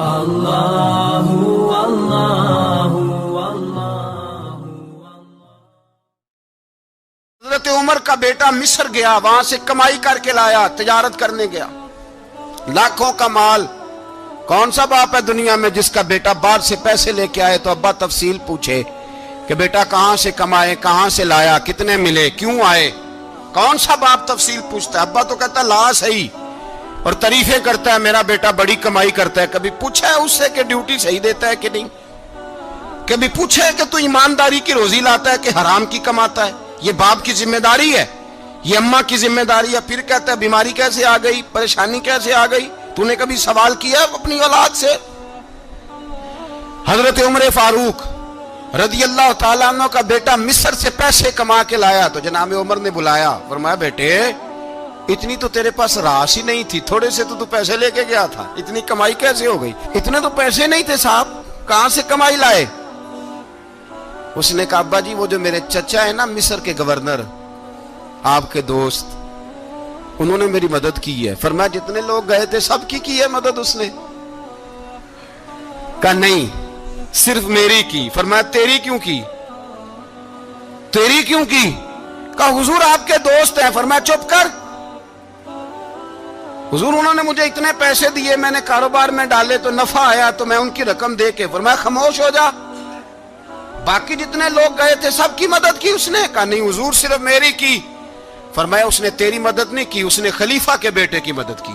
اللہ اللہ اللہ۔ حضرت عمر کا بیٹا مصر گیا، وہاں سے کمائی کر کے لایا، تجارت کرنے گیا، لاکھوں کا مال۔ کون سا باپ ہے دنیا میں جس کا بیٹا باہر سے پیسے لے کے آئے تو ابا تفصیل پوچھے کہ بیٹا کہاں سے کمائے، کہاں سے لایا، کتنے ملے، کیوں آئے؟ کون سا باپ تفصیل پوچھتا ہے؟ ابا تو کہتا ہے لا صحیح، اور تعریفیں کرتا ہے میرا بیٹا بڑی کمائی کرتا ہے۔ کبھی پوچھا ہے اس سے کہ ڈیوٹی صحیح دیتا ہے کہ نہیں؟ کبھی پوچھا ہے کہ تو ایمانداری کی روزی لاتا ہے کہ حرام کی کماتا ہے؟ یہ باپ کی ذمہ داری ہے، یہ اماں کی ذمہ داری ہے۔ پھر کہتا ہے بیماری کیسے آ گئی، پریشانی کیسے آ گئی؟ تو نے کبھی سوال کیا اپنی اولاد سے؟ حضرت عمر فاروق رضی اللہ تعالیٰ عنہ کا بیٹا مصر سے پیسے کما کے لایا تو جناب عمر نے بلایا، فرمایا بیٹے اتنی تو تیرے پاس راس ہی نہیں تھی، تھوڑے سے تو پیسے لے کے گیا تھا، اتنی کمائی کیسے ہو گئی؟ اتنے تو پیسے نہیں تھے صاحب، کہاں سے کمائی لائے؟ اس نے کہا ابا جی وہ جو میرے چچا ہے نا مصر کے گورنر، آپ کے دوست، انہوں نے میری مدد کی ہے۔ فرمایا جتنے لوگ گئے تھے سب کی ہے مدد اس نے؟ کہا نہیں صرف میری کی۔ فرمایا تیری کیوں کی؟ تیری کیوں کی؟ کہا حضور آپ کے دوست ہیں۔ فرمایا چپ کر، حضور انہوں نے مجھے اتنے پیسے دیے، میں نے کاروبار میں ڈالے تو نفع آیا تو میں ان کی رقم دے کے۔ فرمایا خاموش ہو جا، باقی جتنے لوگ گئے تھے سب کی مدد کی اس نے؟ کہا نہیں حضور صرف میری کی۔ فرمایا اس نے تیری مدد نہیں کی، اس نے خلیفہ کے بیٹے کی مدد کی،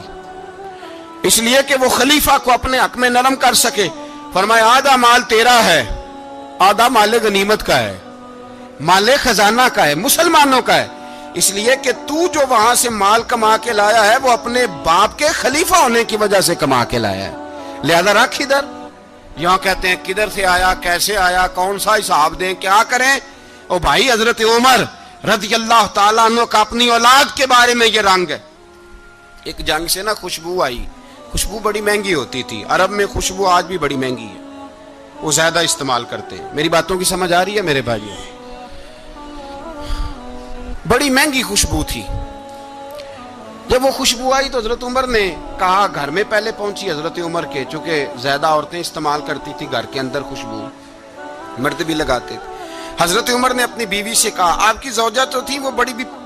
اس لیے کہ وہ خلیفہ کو اپنے حق میں نرم کر سکے۔ فرمایا آدھا مال تیرا ہے، آدھا مال غنیمت کا ہے، مال خزانہ کا ہے، مسلمانوں کا ہے، اس لیے کہ تو جو وہاں سے مال کما کے لایا ہے وہ اپنے باپ کے خلیفہ ہونے کی وجہ سے کما کے لایا ہے، لہذا رکھ ادھر۔ یہاں کہتے ہیں کدھر سے آیا، کیسے آیا، کون سا حساب دیں، کیا کریں؟ او بھائی حضرت عمر رضی اللہ تعالیٰ عنہ کا اپنی اولاد کے بارے میں یہ رنگ ہے۔ ایک جنگ سے نا خوشبو آئی، خوشبو بڑی مہنگی ہوتی تھی، عرب میں خوشبو آج بھی بڑی مہنگی ہے، وہ زیادہ استعمال کرتے ہیں۔ میری باتوں کی سمجھ آ رہی ہے میرے بھائیوں؟ بڑی مہنگی خوشبو تھی۔ جب وہ خوشبو آئی تو حضرت عمر نے کہا، گھر میں پہلے پہنچی حضرت عمر کے، چونکہ زیادہ عورتیں استعمال کرتی تھی گھر کے اندر خوشبو، مرد بھی لگاتے تھے۔ حضرت عمر نے اپنی بیوی سے کہا، آپ کی زوجہ تو تھی وہ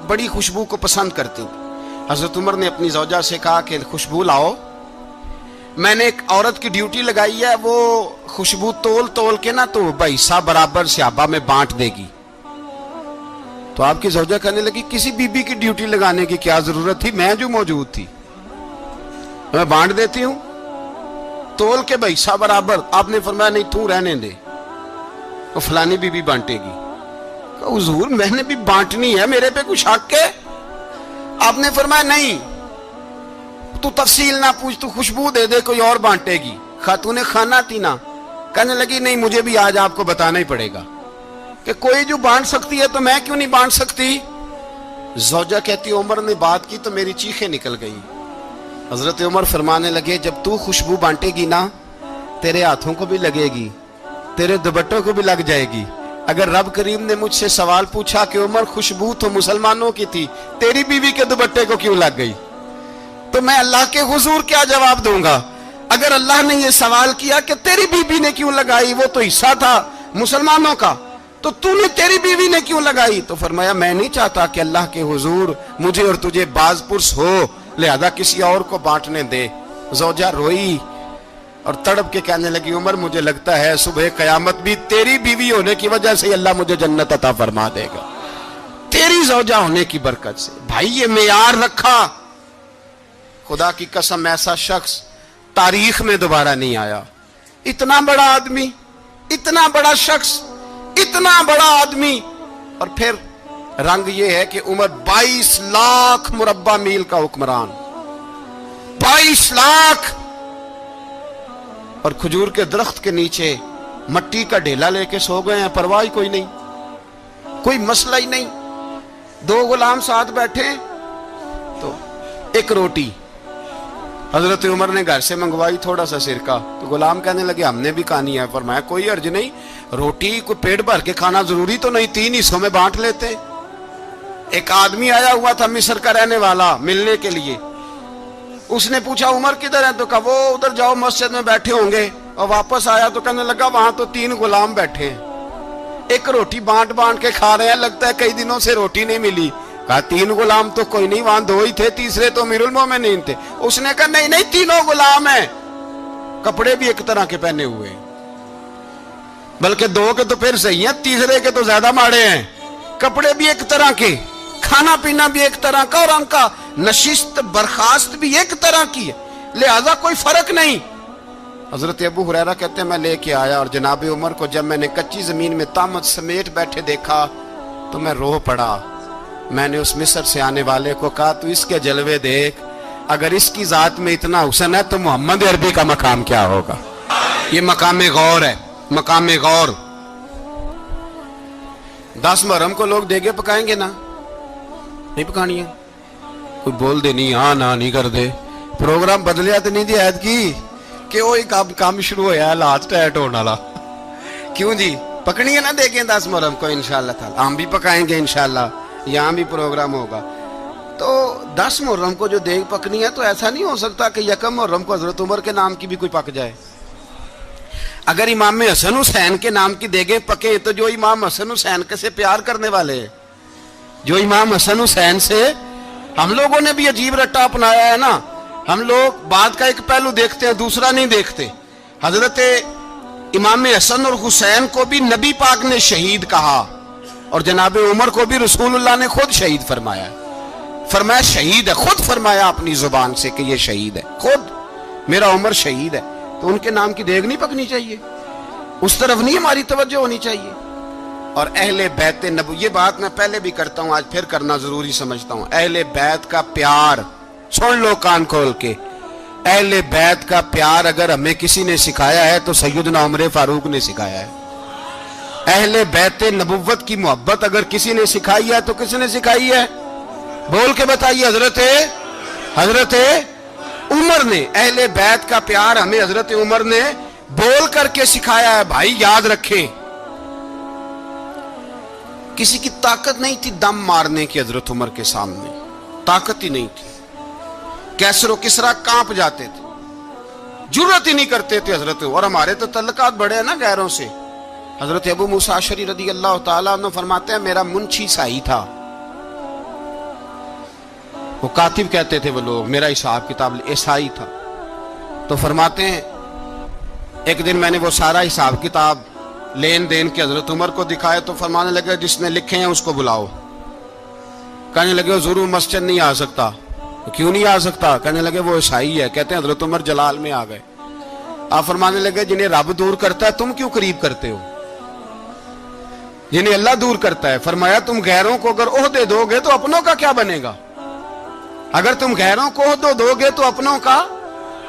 بڑی خوشبو کو پسند کرتی تھی۔ حضرت عمر نے اپنی زوجہ سے کہا کہ خوشبو لاؤ، میں نے ایک عورت کی ڈیوٹی لگائی ہے، وہ خوشبو تول تول کے نا تو حصہ برابر صحابہ میں بانٹ دے گی۔ تو آپ کی زوجہ کہنے لگی کسی بی بی کی ڈیوٹی لگانے کی کیا ضرورت تھی، میں جو موجود تھی میں بانٹ دیتی ہوں تول کے حصہ برابر۔ آپ نے فرمایا نہیں تو رہنے دے، وہ فلانی بی بی بانٹے گی۔ کہا حضور میں نے بھی بانٹنی ہے، میرے پہ کچھ حق ہے؟ آپ نے فرمایا نہیں تو تفصیل نہ پوچھ، تو خوشبو دے دے، کوئی اور بانٹے گی۔ خاتون خانہ تھی نا، کہنے لگی نہیں مجھے بھی آج آپ کو بتانا ہی پڑے گا کہ کوئی جو بانٹ سکتی ہے تو میں کیوں نہیں بانٹ سکتی؟ زوجہ کہتی عمر نے بات کی تو میری چیخیں نکل گئی۔ حضرت عمر فرمانے لگے جب تو خوشبو بانٹے گی نا تیرے ہاتھوں کو بھی لگے گی، تیرے دوپٹوں کو بھی لگ جائے گی۔ اگر رب کریم نے مجھ سے سوال پوچھا کہ عمر خوشبو تو مسلمانوں کی تھی، تیری بیوی کے دوپٹے کو کیوں لگ گئی، تو میں اللہ کے حضور کیا جواب دوں گا؟ اگر اللہ نے یہ سوال کیا کہ تیری بیوی نے کیوں لگائی، وہ تو حصہ تھا مسلمانوں کا، تو نے تیری بیوی نے کیوں لگائی؟ تو فرمایا میں نہیں چاہتا کہ اللہ کے حضور مجھے اور تجھے باز پرس ہو، لہذا کسی اور کو بانٹنے دے۔ زوجہ روئی اور تڑپ کے کہنے لگی عمر مجھے لگتا ہے صبح قیامت بھی تیری بیوی ہونے کی وجہ سے اللہ مجھے جنت عطا فرما دے گا، تیری زوجہ ہونے کی برکت سے۔ بھائی یہ معیار رکھا، خدا کی قسم ایسا شخص تاریخ میں دوبارہ نہیں آیا۔ اتنا بڑا آدمی، اتنا بڑا شخص، اتنا بڑا آدمی، اور پھر رنگ یہ ہے کہ عمر 22 لاکھ مربع میل کا حکمران، 22 لاکھ، اور کھجور کے درخت کے نیچے مٹی کا ڈھیلا لے کے سو گئے ہیں، پرواہ کوئی نہیں، کوئی مسئلہ ہی نہیں۔ دو غلام ساتھ بیٹھے تو ایک روٹی حضرت عمر نے گھر سے منگوائی، تھوڑا سا سرکہ، تو غلام کہنے لگے ہم نے بھی کھانی ہے۔ فرمایا کوئی حرج نہیں، روٹی کو پیٹ بھر کے کھانا ضروری تو نہیں، 3 حصوں میں بانٹ لیتے۔ ایک آدمی آیا ہوا تھا مصر کا رہنے والا ملنے کے لیے، اس نے پوچھا عمر کدھر ہے؟ تو کہا وہ ادھر جاؤ مسجد میں بیٹھے ہوں گے. اور واپس آیا تو کہنے لگا وہاں تو 3 غلام بیٹھے ہیں, ایک روٹی بانٹ بانٹ کے کھا رہے ہیں, لگتا ہے کئی دنوں سے روٹی نہیں ملی. کہا 3 غلام تو کوئی نہیں, وہاں 2 ہی تھے, تیسرے تو امیر المومنین تھے. اس نے کہا نہیں نہیں 3 غلام ہیں, کپڑے بھی ایک طرح کے پہنے ہوئے, بلکہ 2 کے تو پھر صحیح ہیں, تیسرے کے تو زیادہ ماڑے ہیں. کپڑے بھی ایک طرح کے, کھانا پینا بھی ایک طرح کا, اور ان کا نشست برخاست بھی ایک طرح کی ہے, لہذا کوئی فرق نہیں. حضرت ابو ہریرہ کہتے ہیں میں لے کے آیا, اور جناب عمر کو جب میں نے کچی زمین میں تامت سمیٹ بیٹھے دیکھا تو میں رو پڑا. میں نے اس مصر سے آنے والے کو کہا تو اس کے جلوے دیکھ, اگر اس کی ذات میں اتنا حسن ہے تو محمد عربی کا مقام کیا ہوگا. یہ مقام غور ہے, مقام غور. 10 محرم کو لوگ دیگے پکائیں گے نا, نہیں پکانی ہے؟ کوئی بول دے نہیں, ہاں نہ نہیں کر دے. پروگرام بدلیا تو نہیں دی عید کی کہ وہی کام شروع ہویا ہے لاسٹ ٹائٹ ہونے والا. کیوں جی, پکنی ہے نا دیکھیں 10 محرم کو انشاءاللہ تعالی. ہم بھی پکائیں گے انشاءاللہ, یہاں بھی پروگرام ہوگا. تو 10 محرم کو جو دیگ پکنی ہے تو ایسا نہیں ہو سکتا کہ 1 محرم کو حضرت عمر کے نام کی بھی کوئی پک جائے. اگر امام حسن حسین کے نام کی دیگیں پکیں تو جو امام حسن حسین سے پیار کرنے والے ہیں, جو امام حسن حسین سے, ہم لوگوں نے بھی عجیب رٹا اپنایا ہے نا. ہم لوگ بات کا ایک پہلو دیکھتے ہیں, دوسرا نہیں دیکھتے. حضرت امام حسن اور حسین کو بھی نبی پاک نے شہید کہا, اور جناب عمر کو بھی رسول اللہ نے خود شہید فرمایا. فرمایا شہید ہے, خود فرمایا اپنی زبان سے کہ یہ شہید ہے, خود میرا عمر شہید ہے. تو ان کے نام کی دیگ نہیں پکنی چاہیے, اس طرف نہیں ہماری توجہ ہونی چاہیے. اور اہل بیت نبو, یہ بات میں پہلے بھی کرتا ہوں, آج پھر کرنا ضروری سمجھتا ہوں. اہل بیت کا پیار سن لو کان کھول کے. اہل بیت کا پیار اگر ہمیں کسی نے سکھایا ہے تو سیدنا عمر فاروق نے سکھایا ہے. اہل بیت نبوت کی محبت اگر کسی نے سکھائی ہے تو کس نے سکھائی ہے؟ بول کے بتائیے. حضرت عمر نے. اہل بیت کا پیار ہمیں حضرت عمر نے بول کر کے سکھایا ہے. بھائی یاد رکھیں, کسی کی طاقت نہیں تھی دم مارنے کی حضرت عمر کے سامنے, طاقت ہی نہیں تھی. کیسر و کسرا کانپ جاتے تھے, جرت ہی نہیں کرتے تھے حضرت. اور ہمارے تو تعلقات بڑے ہیں نا غیروں سے. حضرت ابو موسیٰ اشعری رضی اللہ تعالیٰ عنہ فرماتے ہیں میرا منشی سائی تھا, وہ کاتب کہتے تھے وہ لوگ, میرا حساب کتاب عیسائی تھا. تو فرماتے ہیں ایک دن میں نے وہ سارا حساب کتاب لین دین کے حضرت عمر کو دکھائے تو فرمانے لگے جس نے لکھے ہیں اس کو بلاؤ. کہنے لگے حضور مسجد نہیں آ سکتا. کیوں نہیں آ سکتا؟ کہنے لگے وہ عیسائی ہے. کہتے ہیں حضرت عمر جلال میں آ گئے. آپ فرمانے لگے جنہیں رب دور کرتا ہے تم کیوں قریب کرتے ہو؟ جنہیں اللہ دور کرتا ہے. فرمایا تم غیروں کو اگر عہدے دو گے تو اپنوں کا کیا بنے گا؟ اگر تم غیروں کو عہدے دو گے تو اپنوں کا.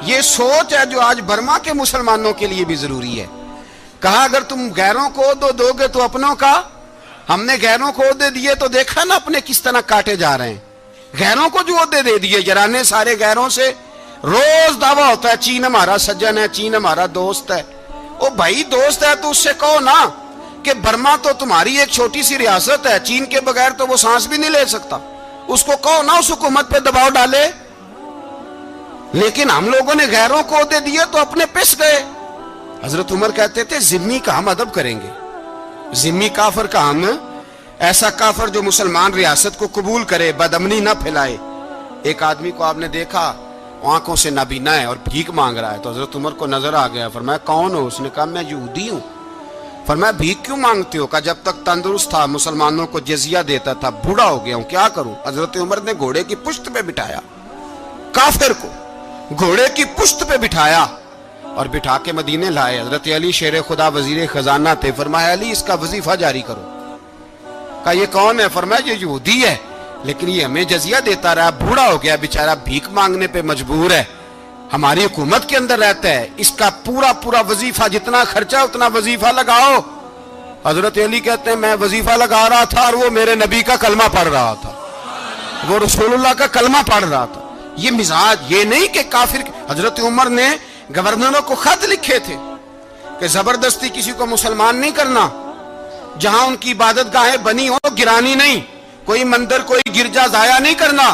یہ سوچ ہے جو آج برما کے مسلمانوں کے لیے بھی ضروری ہے. کہا اگر تم غیروں کو عہدے دو گے تو اپنوں کا. ہم نے غیروں کو عہدے دیے تو دیکھا نا اپنے کس طرح کاٹے جا رہے ہیں. غیروں کو جو عہدے دے دیے یارانے سارے غیروں سے. روز دعویٰ ہوتا ہے چین ہمارا سجن ہے, چین ہمارا دوست ہے. او بھائی دوست ہے تو اس سے کہو نا کہ برما تو تمہاری ایک چھوٹی سی ریاست ہے, چین کے بغیر تو وہ سانس بھی نہیں لے سکتا. اس کو کہو نا اس حکومت پہ دباؤ ڈالے. لیکن ہم لوگوں نے غیروں کو عہدے دیے تو اپنے پس گئے. حضرت عمر کہتے تھے ذمی کا ہم ادب کریں گے, ذمی کافر کا ہم, ایسا کافر جو مسلمان ریاست کو قبول کرے, بدامنی نہ پھیلائے. ایک آدمی کو آپ نے دیکھا آنکھوں سے نابینا ہے اور بھیک مانگ رہا ہے, تو حضرت عمر کو نظر آ گیا. فرمایا کون ہو؟ اس نے کہا میں یہودی ہوں. فرمایا بھیک کیوں مانگتے ہو؟ کہا جب تک تندرست تھا مسلمانوں کو جزیہ دیتا تھا, بوڑھا ہو گیا ہوں کیا کروں. حضرت عمر نے گھوڑے کی پشت پہ بٹھایا, کافر کو گھوڑے کی پشت پہ بٹھایا اور بٹھا کے مدینے لائے. حضرت علی شیر خدا وزیر خزانہ تھے. فرمایا علی اس کا وظیفہ جاری کرو. کہا یہ کون ہے؟ فرمایا یہ یہودی ہے لیکن یہ ہمیں جزیہ دیتا رہا, بوڑھا ہو گیا بیچارہ, بھیک مانگنے پہ مجبور ہے, ہماری حکومت کے اندر رہتا ہے, اس کا پورا وظیفہ جتنا خرچہ اتنا وظیفہ لگاؤ. حضرت علی کہتے ہیں میں وظیفہ لگا رہا تھا اور وہ میرے نبی کا کلمہ پڑھ رہا تھا, وہ رسول اللہ کا کلمہ پڑھ رہا تھا. یہ مزاج, یہ نہیں کہ کافر. حضرت عمر نے گورنروں کو خط لکھے تھے کہ زبردستی کسی کو مسلمان نہیں کرنا, جہاں ان کی عبادت گاہیں بنی ہو گرانی نہیں, کوئی مندر کوئی گرجا ضائع نہیں کرنا.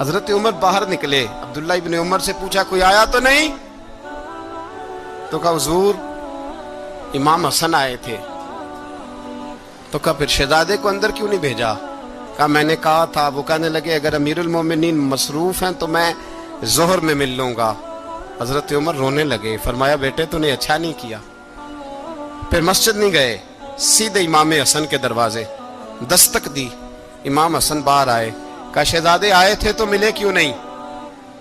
حضرت عمر باہر نکلے, عبداللہ ابن عمر سے پوچھا کوئی آیا تو نہیں؟ تو کہا حضور امام حسن آئے تھے. تو کہا پھر شہزادے کو اندر کیوں نہیں بھیجا؟ کہا میں نے کہا تھا. وہ کہنے لگے اگر امیر المومنین مصروف ہیں تو میں ظہر میں مل لوں گا. حضرت عمر رونے لگے, فرمایا بیٹے تو نے اچھا نہیں کیا. پھر مسجد نہیں گئے, سیدھے امام حسن کے دروازے دستک دی. امام حسن باہر آئے, کہا شہزادے آئے تھے تو ملے کیوں نہیں؟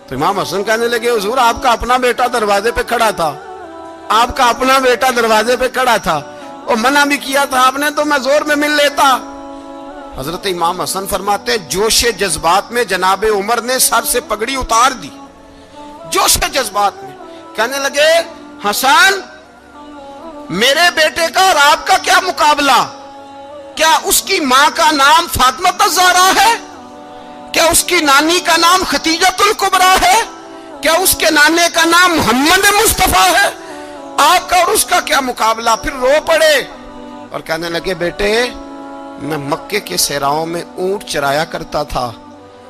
تو امام حسن کہنے لگے حضور آپ کا اپنا بیٹا دروازے پہ کھڑا تھا, آپ کا اپنا بیٹا دروازے پہ کھڑا تھا, اور منع بھی کیا تھا آپ نے تو میں زور میں مل لیتا. حضرت امام حسن فرماتے ہیں جوش جذبات میں جناب عمر نے سر سے پگڑی اتار دی, جوش جذبات میں. کہنے لگے حسن میرے بیٹے کا اور آپ کا کیا مقابلہ؟ کیا اس کی ماں کا نام فاطمہ الزہرا ہے؟ کیا اس کی نانی کا نام خدیجۃ الکبریٰ ہے؟ کیا اس کے نانے کا نام محمد مصطفیٰ ہے؟ آپ کا اور اس کا کیا مقابلہ؟ پھر رو پڑے اور کہنے لگے بیٹے میں مکے کے صحراؤں میں اونٹ چرایا کرتا تھا,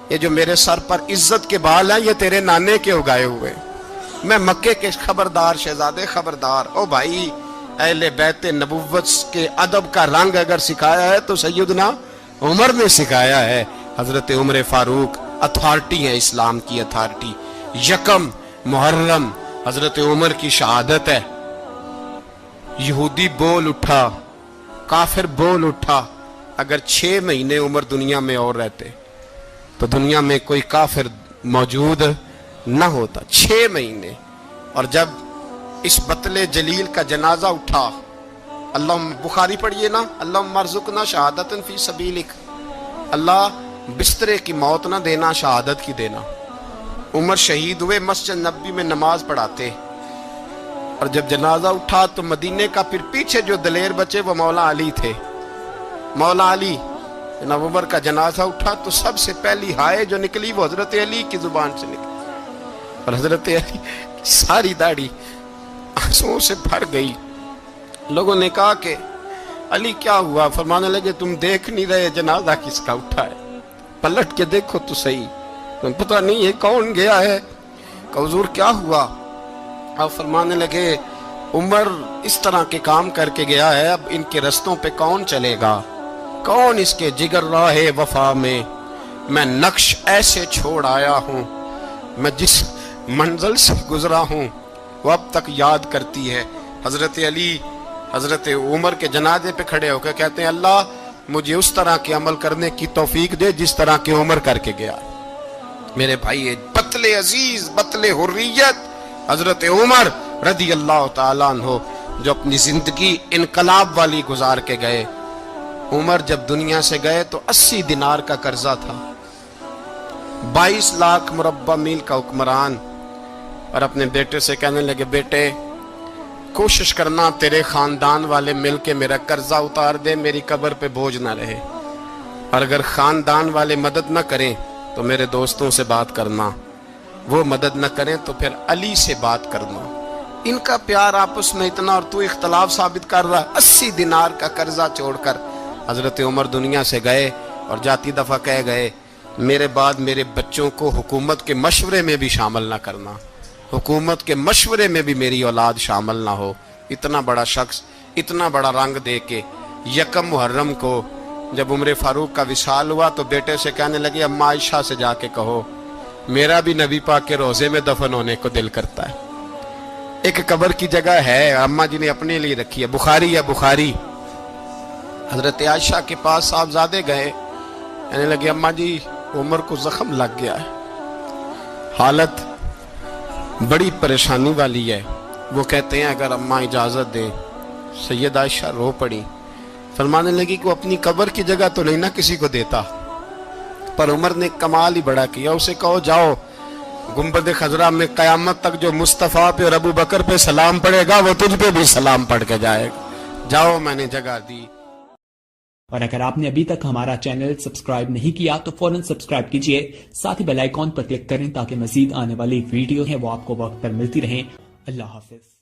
یہ جو میرے سر پر عزت کے بال ہیں یہ تیرے نانے کے اگائے ہوئے. میں مکے کے خبردار شہزادے خبردار. او بھائی اہل بیت نبوت کے ادب کا رنگ اگر سکھایا ہے تو سیدنا عمر نے سکھایا ہے. حضرت عمر فاروق اتھارٹی ہے, اسلام کی اتھارٹی. یکم محرم حضرت عمر کی شہادت ہے. یہودی بول اٹھا, کافر بول اٹھا. اگر 6 مہینے عمر دنیا میں اور رہتے تو دنیا میں کوئی کافر موجود نہ ہوتا. 6 مہینے. اور جب اس بطل جلیل کا جنازہ اٹھا, اللہ بخاری پڑھیے نا, اللہم ارزقنا شہادت فی سبیلک, اللہ بسترے کی موت نہ دینا, شہادت کی دینا. عمر شہید ہوئے, مسجد نبوی میں نماز پڑھاتے, اور جب جنازہ اٹھا تو مدینے کا پھر پیچھے جو دلیر بچے وہ مولا علی تھے. مولا علی, جناب عمر کا جنازہ اٹھا تو سب سے پہلی ہائے جو نکلی وہ حضرت علی کی زبان سے نکلی, اور حضرت علی ساری داڑھی آنسوؤں سے بھر گئی. لوگوں نے کہا کہ علی کیا ہوا؟ فرمانے لگے تم دیکھ نہیں رہے جنازہ کس کا اٹھا ہے, پلٹ کے دیکھو تو صحیح, تم پتہ نہیں یہ کون گیا ہے. کہ حضور کیا ہوا؟ آپ فرمانے لگے عمر اس طرح کے کام کر کے گیا ہے, اب ان کے رستوں پہ کون چلے گا؟ کون اس کے جگر راہ وفا میں؟ میں نقش ایسے چھوڑ آیا ہوں, میں جس منزل سے گزرا ہوں وہ اب تک یاد کرتی ہے. حضرت علی حضرت عمر کے جنازے پہ کھڑے ہو کے کہتے ہیں اللہ مجھے اس طرح کے عمل کرنے کی توفیق دے جس طرح کے عمر کر کے گیا. میرے بھائی بطل عزیز, بطل حریت حضرت عمر رضی اللہ تعالیٰ عنہ جو اپنی زندگی انقلاب والی گزار کے گئے. عمر جب دنیا سے گئے تو 80 دینار کا قرضہ تھا, 22 لاکھ مربع میل کا حکمران. اور اپنے بیٹے سے کہنے لگے بیٹے کوشش کرنا تیرے خاندان والے مل کے میرا قرضہ اتار دے, میری قبر پہ بوجھ نہ رہے, اور اگر خاندان والے مدد نہ کریں تو میرے دوستوں سے بات کرنا, وہ مدد نہ کریں تو پھر علی سے بات کرنا. ان کا پیار آپس میں اتنا اور تو اختلاف ثابت کر رہا. 80 دینار کا قرضہ چھوڑ کر حضرت عمر دنیا سے گئے, اور جاتی دفعہ کہہ گئے میرے بعد میرے بچوں کو حکومت کے مشورے میں بھی شامل نہ کرنا, حکومت کے مشورے میں بھی میری اولاد شامل نہ ہو. اتنا بڑا شخص اتنا بڑا رنگ دے کے یکم محرم کو جب عمر فاروق کا وصال ہوا تو بیٹے سے کہنے لگے اماں عائشہ سے جا کے کہو میرا بھی نبی پاک کے روزے میں دفن ہونے کو دل کرتا ہے. ایک قبر کی جگہ ہے اماں جی نے اپنے لیے رکھی ہے, بخاری ہے بخاری. حضرت عائشہ کے پاس صاحبزادے گئے, کہنے لگے اماں جی عمر کو زخم لگ گیا ہے, حالت بڑی پریشانی والی ہے. وہ کہتے ہیں اگر اماں اجازت دیں. سید عائشہ رو پڑی, فرمانے لگی کہ وہ اپنی قبر کی جگہ تو نہیں نہ کسی کو دیتا, پر عمر نے کمال ہی بڑا کیا, اسے کہو جاؤ گنبد خضرا میں قیامت تک جو مصطفیٰ پہ اور ابو بکر پہ سلام پڑے گا وہ تجھ پہ بھی سلام پڑھ کے جائے گا, جاؤ میں نے جگہ دی. اور اگر آپ نے ابھی تک ہمارا چینل سبسکرائب نہیں کیا تو فوراً سبسکرائب کیجئے, ساتھ ہی بیل آئیکن پر کلک کریں تاکہ مزید آنے والی ویڈیو ہیں وہ آپ کو وقت پر ملتی رہیں. اللہ حافظ.